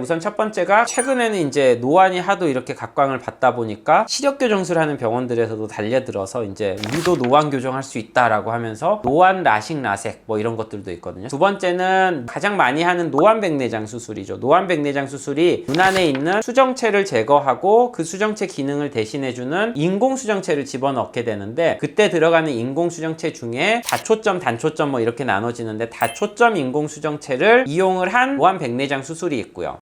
우선 첫 번째가 최근에는 이제 노안이 하도 이렇게 각광을 받다 보니까 시력 교정술 하는 병원들에서도 달려들어서 이제 우리도 노안 교정할 수 있다라고 하면서 노안 라식 라섹 뭐 이런 것들도 있거든요. 두 번째는 가장 많이 하는 노안 백내장 수술이죠. 노안 백내장 수술이 눈 안에 있는 수정체를 제거하고 그 수정체 기능을 대신해주는 인공 수정체를 집어넣게 되는데, 그때 들어가는 인공 수정체 중에 다초점, 단초점 뭐 이렇게 나눠지는데 다초점 인공 수정체를 이용을 한 노안 백내장 수술이 있고요.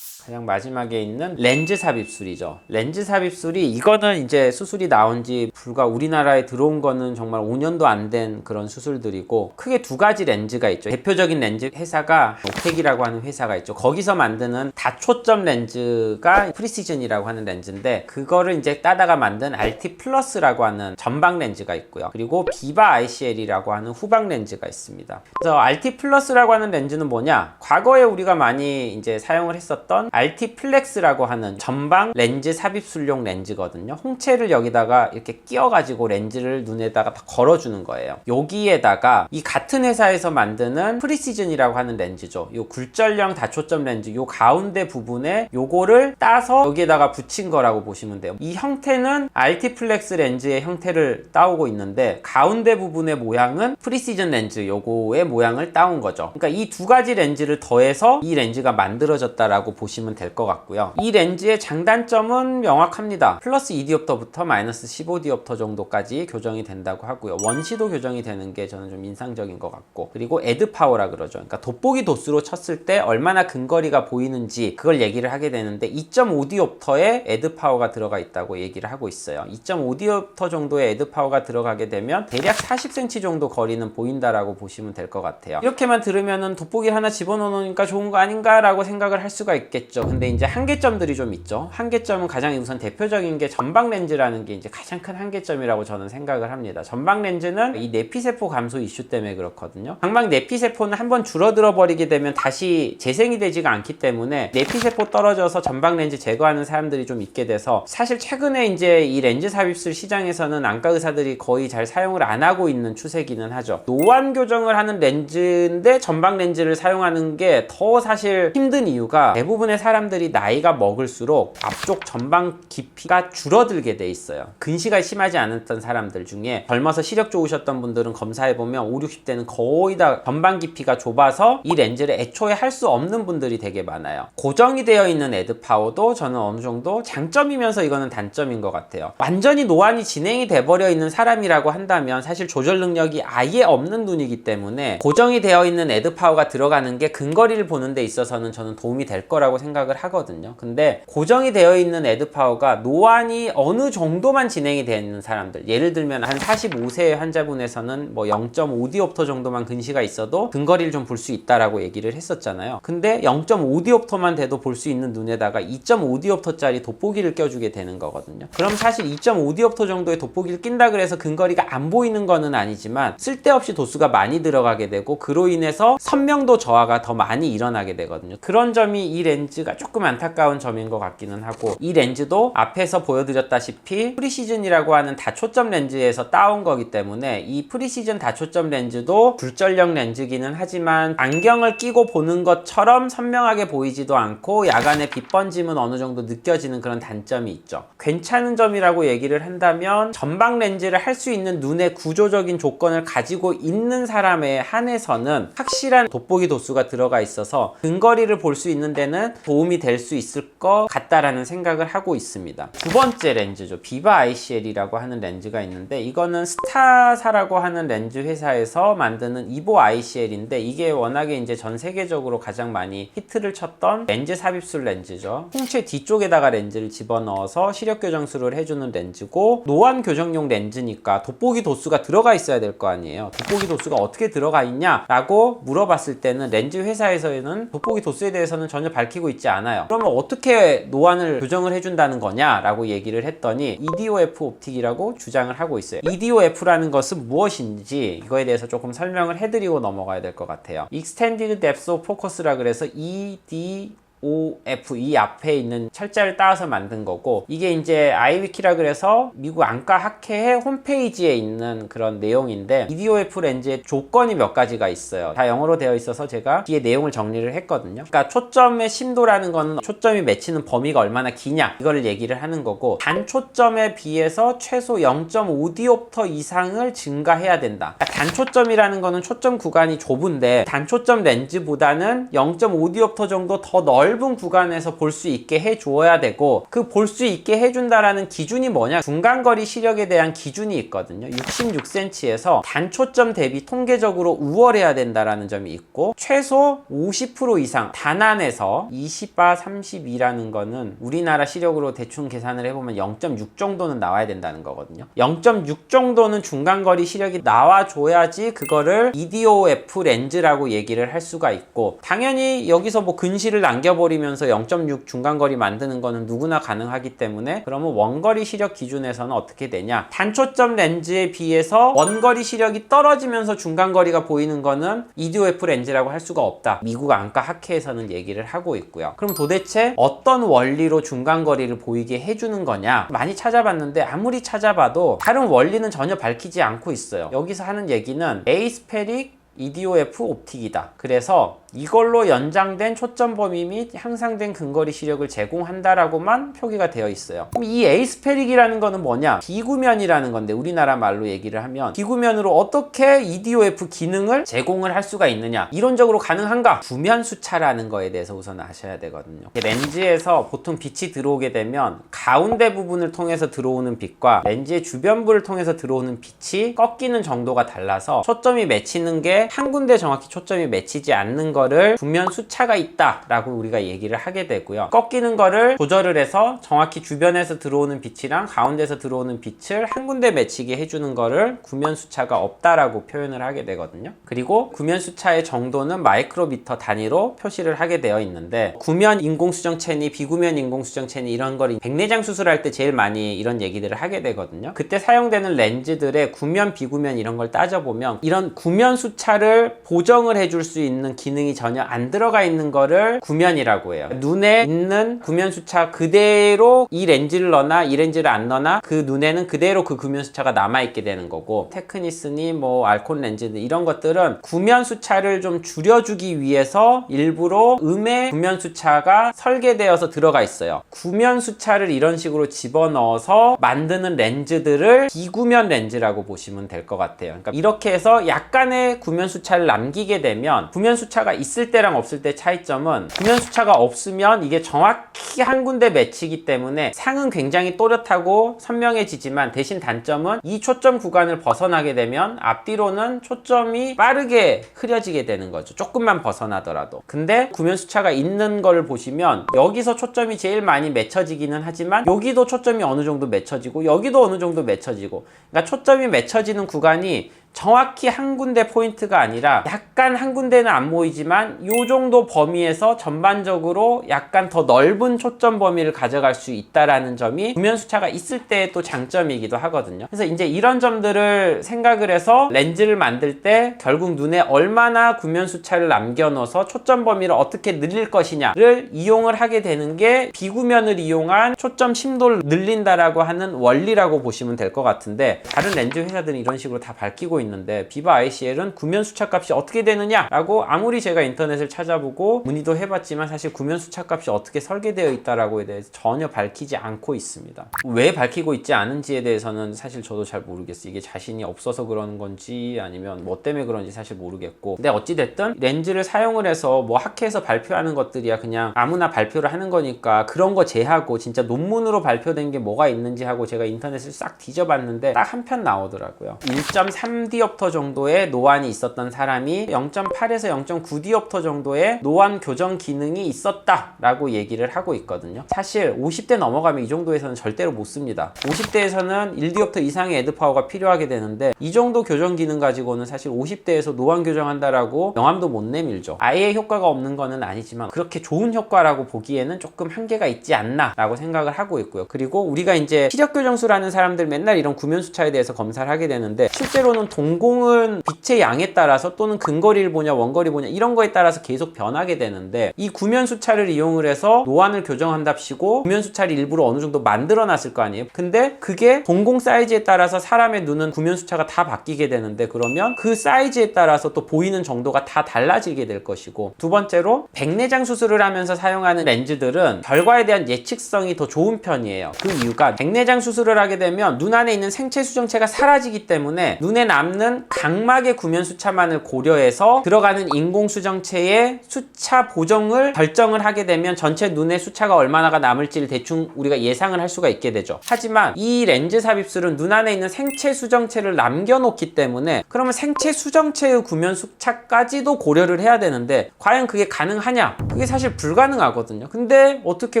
가장 마지막에 있는 렌즈 삽입술이죠. 렌즈 삽입술이, 이거는 이제 수술이 나온 지 불과 우리나라에 들어온 거는 정말 5년도 안 된 그런 수술들이고, 크게 두 가지 렌즈가 있죠. 대표적인 렌즈 회사가 옵텍이라고 하는 회사가 있죠. 거기서 만드는 다초점 렌즈가 프리시즌이라고 하는 렌즈인데, 그거를 이제 따다가 만든 RT 플러스라고 하는 전방 렌즈가 있고요. 그리고 비바 ICL이라고 하는 후방 렌즈가 있습니다. 그래서 RT 플러스라고 하는 렌즈는 뭐냐? 과거에 우리가 많이 이제 사용을 했었던 RT 플렉스라고 하는 전방 렌즈 삽입술용 렌즈거든요. 홍채를 여기다가 이렇게 끼워가지고 렌즈를 눈에다가 다 걸어주는 거예요. 여기에다가 이 같은 회사에서 만드는 프리시즌이라고 하는 렌즈죠. 요 굴절형 다초점 렌즈 요 가운데 부분에 요거를 따서 여기에다가 붙인 거라고 보시면 돼요. 이 형태는 RT 플렉스 렌즈의 형태를 따오고 있는데, 가운데 부분의 모양은 프리시즌 렌즈 요거의 모양을 따온 거죠. 그러니까 이 두 가지 렌즈를 더해서 이 렌즈가 만들어졌다라고 보시면 될 것 같고요. 이 렌즈의 장단점은 명확합니다. 플러스 2디옵터부터 마이너스 15디옵터 정도까지 교정이 된다고 하고요. 원시도 교정이 되는 게 저는 좀 인상적인 것 같고, 그리고 에드 파워라 그러죠. 그러니까 돋보기 도수로 쳤을 때 얼마나 근거리가 보이는지 그걸 얘기를 하게 되는데, 2.5디옵터의 에드 파워가 들어가 있다고 얘기를 하고 있어요. 2.5디옵터 정도의 에드 파워가 들어가게 되면 대략 40cm 정도 거리는 보인다라고 보시면 될 것 같아요. 이렇게만 들으면은 돋보기 하나 집어넣으니까 좋은 거 아닌가 라고 생각을 할 수가 있겠죠. 근데 이제 한계점들이 좀 있죠. 한계점은 가장 우선 대표적인 게 전방 렌즈라는 게 이제 가장 큰 한계점이라고 저는 생각을 합니다. 전방 렌즈는 이 내피세포 감소 이슈 때문에 그렇거든요. 방방 내피세포는 한번 줄어들어 버리게 되면 다시 재생이 되지가 않기 때문에 내피세포 떨어져서 전방 렌즈 제거하는 사람들이 좀 있게 돼서, 사실 최근에 이제 이 렌즈 삽입술 시장에서는 안과 의사들이 거의 잘 사용을 안 하고 있는 추세기는 하죠. 노안 교정을 하는 렌즈인데 전방 렌즈를 사용하는 게 더 사실 힘든 이유가, 대부분의 사람들이 나이가 먹을수록 앞쪽 전방 깊이가 줄어들게 돼 있어요. 근시가 심하지 않았던 사람들 중에 젊어서 시력 좋으셨던 분들은 검사해보면 5, 60대는 거의 다 전방 깊이가 좁아서 이 렌즈를 애초에 할 수 없는 분들이 되게 많아요. 고정이 되어 있는 에드 파워도 저는 어느 정도 장점이면서 이거는 단점인 것 같아요. 완전히 노안이 진행이 돼버려 있는 사람이라고 한다면 사실 조절 능력이 아예 없는 눈이기 때문에 고정이 되어 있는 에드 파워가 들어가는 게 근거리를 보는 데 있어서는 저는 도움이 될 거라고 생각을 하거든요. 근데 고정이 되어 있는 에드 파워가 노안이 어느 정도만 진행이 되어 있는 사람들, 예를 들면 한 45세의 환자분에서는 뭐 0.5디옵터 정도만 근시가 있어도 근거리를 좀 볼 수 있다라고 얘기를 했었잖아요. 근데 0.5디옵터만 돼도 볼 수 있는 눈에다가 2.5디옵터짜리 돋보기를 껴주게 되는 거거든요. 그럼 사실 2.5디옵터 정도의 돋보기를 낀다 그래서 근거리가 안 보이는 거는 아니지만 쓸데없이 도수가 많이 들어가게 되고, 그로 인해서 선명도 저하가 더 많이 일어나게 되거든요. 그런 점이 이 렌즈가 조금 안타까운 점인 것 같기는 하고, 이 렌즈도 앞에서 보여드렸다시피 프리시즌이라고 하는 다초점 렌즈에서 따온 거기 때문에 이 프리시즌 다초점 렌즈도 굴절형 렌즈기는 하지만 안경을 끼고 보는 것처럼 선명하게 보이지도 않고 야간에 빛 번짐은 어느 정도 느껴지는 그런 단점이 있죠. 괜찮은 점이라고 얘기를 한다면, 전방 렌즈를 할 수 있는 눈의 구조적인 조건을 가지고 있는 사람에 한해서는 확실한 돋보기 도수가 들어가 있어서 근거리를 볼 수 있는 데는 도움이 될 수 있을 것 같다라는 생각을 하고 있습니다. 두 번째 렌즈죠. 비바 ICL이라고 하는 렌즈가 있는데, 이거는 스타사라고 하는 렌즈 회사에서 만드는 이보 ICL인데, 이게 워낙에 이제 전 세계적으로 가장 많이 히트를 쳤던 렌즈 삽입술 렌즈죠. 홍채 뒤쪽에다가 렌즈를 집어넣어서 시력 교정술을 해주는 렌즈고, 노안 교정용 렌즈니까 돋보기 도수가 들어가 있어야 될 거 아니에요. 돋보기 도수가 어떻게 들어가 있냐 라고 물어봤을 때는 렌즈 회사에서는 돋보기 도수에 대해서는 전혀 밝히고 있지 않아요. 그러면 어떻게 노안을 교정을 해준다는 거냐 라고 얘기를 했더니 EDOF 옵틱이라고 주장을 하고 있어요. EDOF라는 것은 무엇인지 이거에 대해서 조금 설명을 해드리고 넘어가야 될 것 같아요. Extended Depth of Focus라 그래서 ED IDOF 이 앞에 있는 철자를 따서 만든 거고, 이게 이제 아이위키라 그래서 미국 안과학회의 홈페이지에 있는 그런 내용인데, EDOF 렌즈의 조건이 몇 가지가 있어요. 다 영어로 되어 있어서 제가 뒤에 내용을 정리를 했거든요. 그러니까 초점의 심도라는 거는 초점이 맺히는 범위가 얼마나 기냐, 이거를 얘기를 하는 거고, 단초점에 비해서 최소 0.5디옵터 이상을 증가해야 된다. 그러니까 단초점이라는 거는 초점 구간이 좁은데 단초점 렌즈보다는 0.5디옵터 정도 더 넓은 구간에서 볼 수 있게 해줘야 되고, 그 볼 수 있게 해준다라는 기준이 뭐냐, 중간거리 시력에 대한 기준이 있거든요. 66cm에서 단초점 대비 통계적으로 우월해야 된다라는 점이 있고, 최소 50% 이상, 단안에서 20바 32라는 거는 우리나라 시력으로 대충 계산을 해보면 0.6 정도는 나와야 된다는 거거든요. 0.6 정도는 중간거리 시력이 나와줘야지 그거를 EDOF 렌즈라고 얘기를 할 수가 있고, 당연히 여기서 뭐 근시를 남겨버리면서 0.6 중간거리 만드는 거는 누구나 가능하기 때문에, 그러면 원거리 시력 기준에서는 어떻게 되냐, 단초점 렌즈에 비해서 원거리 시력이 떨어지면서 중간거리가 보이는 거는 EDOF 렌즈라고 할 수가 없다, 미국 안과학회에서는 얘기를 하고 있고요. 그럼 도대체 어떤 원리로 중간거리를 보이게 해주는 거냐, 많이 찾아봤는데 아무리 찾아봐도 다른 원리는 전혀 밝히지 않고 있어요. 여기서 하는 얘기는 에이스페릭 EDOF 옵틱이다. 그래서 이걸로 연장된 초점 범위 및 향상된 근거리 시력을 제공한다라고만 표기가 되어 있어요. 그럼 이 에이스페릭이라는 거는 뭐냐? 비구면이라는 건데, 우리나라 말로 얘기를 하면 비구면으로 어떻게 EDOF 기능을 제공을 할 수가 있느냐? 이론적으로 가능한가? 구면 수차라는 거에 대해서 우선 아셔야 되거든요. 렌즈에서 보통 빛이 들어오게 되면 가운데 부분을 통해서 들어오는 빛과 렌즈의 주변부를 통해서 들어오는 빛이 꺾이는 정도가 달라서 초점이 맺히는 게 한 군데 정확히 초점이 맺히지 않는 거를 구면 수차가 있다 라고 우리가 얘기를 하게 되고요. 꺾이는 거를 조절을 해서 정확히 주변에서 들어오는 빛이랑 가운데서 들어오는 빛을 한 군데 맺히게 해주는 거를 구면 수차가 없다라고 표현을 하게 되거든요. 그리고 구면 수차의 정도는 마이크로미터 단위로 표시를 하게 되어 있는데, 구면 인공수정체니 비구면 인공수정체니 이런 걸 백내장 수술할 때 제일 많이 이런 얘기들을 하게 되거든요. 그때 사용되는 렌즈들의 구면 비구면 이런 걸 따져보면 이런 구면 수차를 보정을 해줄 수 있는 기능이 전혀 안 들어가 있는 거를 구면이라고 해요. 눈에 있는 구면 수차 그대로 이 렌즈를 넣나 이 렌즈를 안 넣나 그 눈에는 그대로 그 구면 수차가 남아있게 되는 거고, 테크니스니 뭐 알콘 렌즈들 이런 것들은 구면 수차를 좀 줄여주기 위해서 일부러 음의 구면 수차가 설계되어서 들어가 있어요. 구면 수차를 이런 식으로 집어넣어서 만드는 렌즈들을 비구면 렌즈라고 보시면 될 것 같아요. 그러니까 이렇게 해서 약간의 구면 수차를 남기게 되면, 구면 수차가 있을 때랑 없을 때 차이점은, 구면 수차가 없으면 이게 정확히 한 군데 맺히기 때문에 상은 굉장히 또렷하고 선명해지지만, 대신 단점은 이 초점 구간을 벗어나게 되면 앞뒤로는 초점이 빠르게 흐려지게 되는 거죠. 조금만 벗어나더라도. 근데 구면 수차가 있는 걸 보시면 여기서 초점이 제일 많이 맺혀지기는 하지만 여기도 초점이 어느 정도 맺혀지고 여기도 어느 정도 맺혀지고, 그러니까 초점이 맺혀지는 구간이 정확히 한 군데 포인트가 아니라 약간 한 군데는 안 보이지만 요 정도 범위에서 전반적으로 약간 더 넓은 초점 범위를 가져갈 수 있다라는 점이 구면 수차가 있을 때의 또 장점이기도 하거든요. 그래서 이제 이런 점들을 생각을 해서 렌즈를 만들 때 결국 눈에 얼마나 구면 수차를 남겨놓아서 초점 범위를 어떻게 늘릴 것이냐를 이용을 하게 되는 게 비구면을 이용한 초점 심도를 늘린다라고 하는 원리라고 보시면 될 것 같은데, 다른 렌즈 회사들은 이런 식으로 다 밝히고 있는데 비바 ICL은 구면 수차 값이 어떻게 되느냐라고 아무리 제가 인터넷을 찾아보고 문의도 해봤지만 사실 구면 수차 값이 어떻게 설계되어 있다라고에 대해서 전혀 밝히지 않고 있습니다. 왜 밝히고 있지 않은지에 대해서는 사실 저도 잘 모르겠어요. 이게 자신이 없어서 그러는 건지 아니면 뭐 때문에 그런지 사실 모르겠고, 근데 어찌됐든 렌즈를 사용을 해서 뭐 학회에서 발표하는 것들이야 그냥 아무나 발표를 하는 거니까 그런 거 제하고 진짜 논문으로 발표된 게 뭐가 있는지 하고 제가 인터넷을 싹 뒤져봤는데 딱 한 편 나오더라고요. 1.3디옵터 정도의 노안이 있었던 사람이 0.8에서 0.9디옵터 정도의 노안 교정 기능이 있었다라고 얘기를 하고 있거든요. 사실 50대 넘어가면 이 정도에서는 절대로 못 씁니다. 50대에서는 1디옵터 이상의 에드파워가 필요하게 되는데 이 정도 교정 기능 가지고는 사실 50대에서 노안 교정한다라고 명함도 못 내밀죠. 아예 효과가 없는 거는 아니지만 그렇게 좋은 효과라고 보기에는 조금 한계가 있지 않나 라고 생각을 하고 있고요. 그리고 우리가 이제 시력 교정술하는 사람들 맨날 이런 구면 수차에 대해서 검사를 하게 되는데 실제로는 동공은 빛의 양에 따라서 또는 근거리를 보냐 원거리 보냐 이런 거에 따라서 계속 변하게 되는데 이 구면수차를 이용을 해서 노안을 교정한답시고 구면수차를 일부러 어느 정도 만들어 놨을 거 아니에요. 근데 그게 동공 사이즈에 따라서 사람의 눈은 구면수차가 다 바뀌게 되는데 그러면 그 사이즈에 따라서 또 보이는 정도가 다 달라지게 될 것이고, 두 번째로 백내장 수술을 하면서 사용하는 렌즈들은 결과에 대한 예측성이 더 좋은 편이에요. 그 이유가 백내장 수술을 하게 되면 눈 안에 있는 생체 수정체가 사라지기 때문에 눈에 남는 각막의 구면수차만을 고려해서 들어가는 인공수정체의 수차 보정을 결정을 하게 되면 전체 눈의 수차가 얼마나가 남을지를 대충 우리가 예상을 할 수가 있게 되죠. 하지만 이 렌즈 삽입술은 눈 안에 있는 생체 수정체를 남겨놓기 때문에 그러면 생체 수정체의 구면수차까지도 고려를 해야 되는데 과연 그게 가능하냐? 그게 사실 불가능하거든요. 근데 어떻게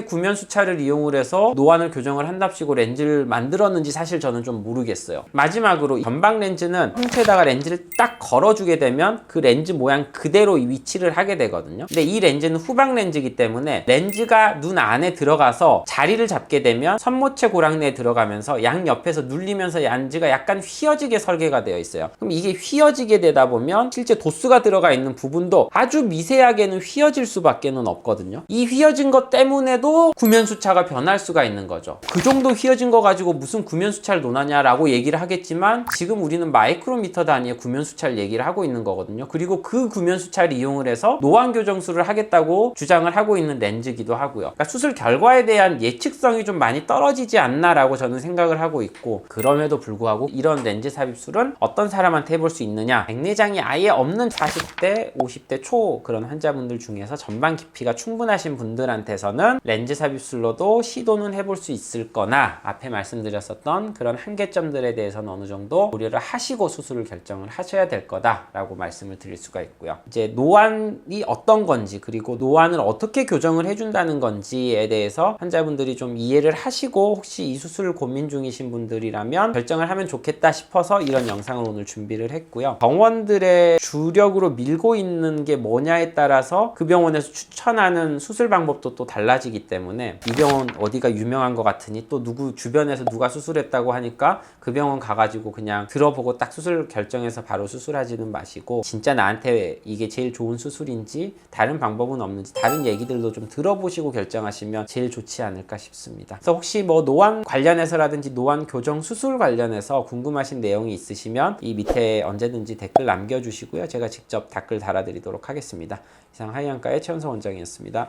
구면수차를 이용을 해서 노안을 교정을 한답시고 렌즈를 만들었는지 사실 저는 좀 모르겠어요. 마지막으로 전방 렌즈는 홈트에다가 렌즈를 딱 걸어주게 되면 그 렌즈 모양 그대로 위치를 하게 되거든요. 근데 이 렌즈는 후방 렌즈이기 때문에 렌즈가 눈 안에 들어가서 자리를 잡게 되면 선모체 고랑 내에 들어가면서 양옆에서 눌리면서 렌즈가 약간 휘어지게 설계가 되어 있어요. 그럼 이게 휘어지게 되다 보면 실제 도수가 들어가 있는 부분도 아주 미세하게는 휘어질 수밖에는 없거든요. 이 휘어진 것 때문에도 구면수차가 변할 수가 있는 거죠. 그 정도 휘어진 거 가지고 무슨 구면수차를 논하냐라고 얘기를 하겠지만 지금 우리는 마이크로미터 단위의 구면수차를 얘기를 하고 있는 거거든요. 그리고 그 구면수차를 이용을 해서 노안 교정술을 하겠다고 주장을 하고 있는 렌즈기도 하고요. 그러니까 수술 결과에 대한 예측성이 좀 많이 떨어지지 않나라고 저는 생각을 하고 있고, 그럼에도 불구하고 이런 렌즈 삽입술은 어떤 사람한테 해볼 수 있느냐, 백내장이 아예 없는 40대, 50대 초 그런 환자분들 중에서 전방 깊이가 충분하신 분들한테서는 렌즈 삽입술로도 시도는 해볼 수 있을 거나 앞에 말씀드렸었던 그런 한계점들에 대해서는 어느 정도 고려를 하시고 수술을 결정을 하셔야 될 거다라고 말씀을 드릴 수가 있고요. 이제 노안이 어떤 건지 그리고 노안을 어떻게 교정을 해준다는 건지에 대해서 환자분들이 좀 이해를 하시고 혹시 이 수술 고민 중이신 분들이라면 결정을 하면 좋겠다 싶어서 이런 영상을 오늘 준비를 했고요. 병원들의 주력으로 밀고 있는 게 뭐냐에 따라서 그 병원에서 추천하는 수술 방법도 또 달라지기 때문에 이 병원 어디가 유명한 것 같으니 또 누구 주변에서 누가 수술했다고 하니까 그 병원 가가지고 그냥 들어보고 딱 수술 결정해서 바로 수술하지는 마시고, 진짜 나한테 이게 제일 좋은 수술인지 다른 방법은 없는지 다른 얘기들도 좀 들어보시고 결정하시면 제일 좋지 않을까 싶습니다. 그래서 혹시 뭐 노안 관련해서라든지 노안 교정 수술 관련해서 궁금하신 내용이 있으시면 이 밑에 언제든지 댓글 남겨주시고요. 제가 직접 댓글 달아드리도록 하겠습니다. 이상 하이안과의 최원석 원장이었습니다.